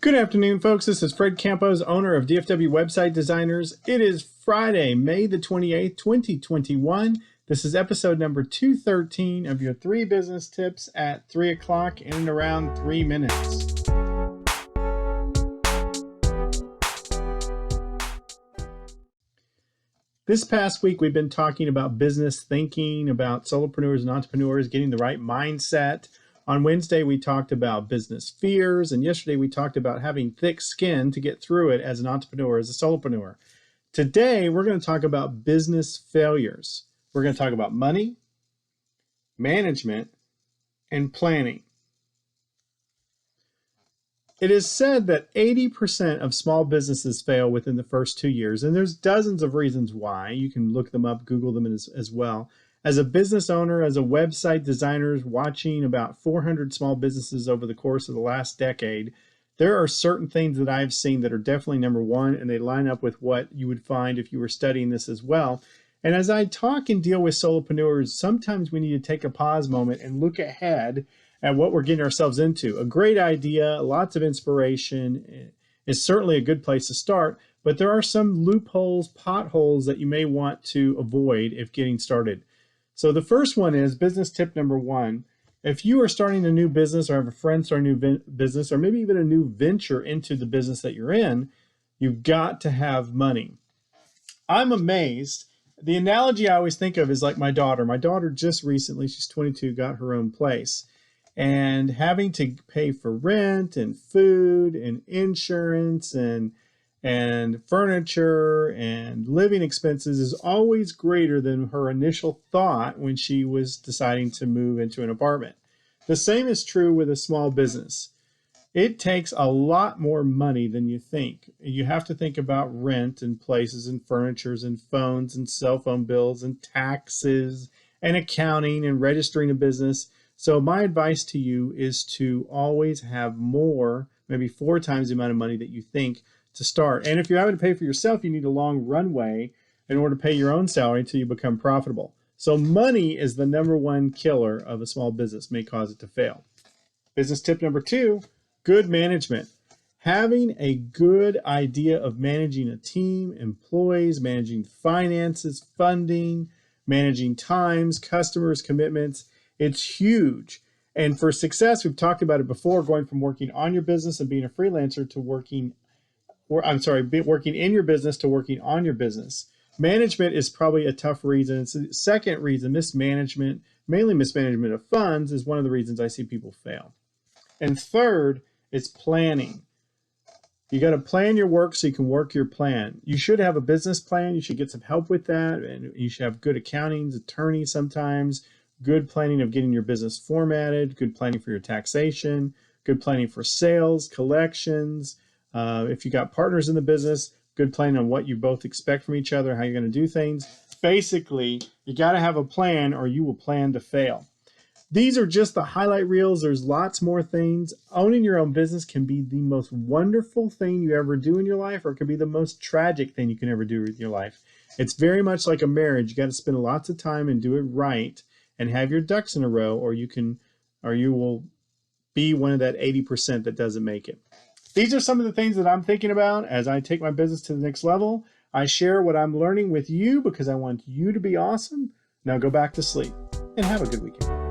Good afternoon, folks. This is Fred Campos, owner of DFW Website Designers. It is Friday, May the 28th, 2021. This is episode number 213 of your 3 business tips at 3 o'clock in around 3 minutes. This past week, we've been talking about business thinking, about solopreneurs and entrepreneurs getting the right mindset. On Wednesday, we talked about business fears, and yesterday we talked about having thick skin to get through it as an entrepreneur, as a solopreneur. Today, we're going to talk about business failures. We're going to talk about money, management, and planning. It is said that 80% of small businesses fail within the first 2 years, and there's dozens of reasons why. You can look them up, Google them as well. As a business owner, as a website designer, watching about 400 small businesses over the course of the last decade, there are certain things that I've seen that are definitely number one, and they line up with what you would find if you were studying this as well. And as I talk and deal with solopreneurs, sometimes we need to take a pause moment and look ahead at what we're getting ourselves into. A great idea, lots of inspiration is certainly a good place to start, but there are some loopholes, potholes that you may want to avoid if getting started. So the first one is business tip number 1. If you are starting a new business or have a friend starting a new business or maybe even a new venture into the business that you're in, you've got to have money. I'm amazed. The analogy I always think of is like my daughter. My daughter just recently, she's 22, got her own place. And having to pay for rent and food and insurance and furniture and living expenses is always greater than her initial thought when she was deciding to move into an apartment. The same is true with a small business. It takes a lot more money than you think. You have to think about rent and places and furnitures and phones and cell phone bills and taxes and accounting and registering a business. So my advice to you is to always have more, maybe 4 times the amount of money that you think to start. And if you're having to pay for yourself, you need a long runway in order to pay your own salary until you become profitable. So money is the number one killer of a small business, may cause it to fail. Business tip number 2, good management. Having a good idea of managing a team, employees, managing finances, funding, managing times, customers, commitments, it's huge. And for success, we've talked about it before, going from working on your business and being a freelancer to working in your business to working on your business. Management is probably a tough reason. It's the second reason, mismanagement, mainly mismanagement of funds, is one of the reasons I see people fail. And third, it's planning. You got to plan your work so you can work your plan. You should have a business plan. You should get some help with that. And you should have good accountings, attorneys sometimes, good planning of getting your business formatted, good planning for your taxation, good planning for sales, collections. If you got partners in the business, good planning on what you both expect from each other, how you're going to do things. Basically, you got to have a plan or you will plan to fail. These are just the highlight reels. There's lots more things. Owning your own business can be the most wonderful thing you ever do in your life, or it can be the most tragic thing you can ever do in your life. It's very much like a marriage. You got to spend lots of time and do it right and have your ducks in a row, or you will be one of that 80% that doesn't make it. These are some of the things that I'm thinking about as I take my business to the next level. I share what I'm learning with you because I want you to be awesome. Now go back to sleep and have a good weekend.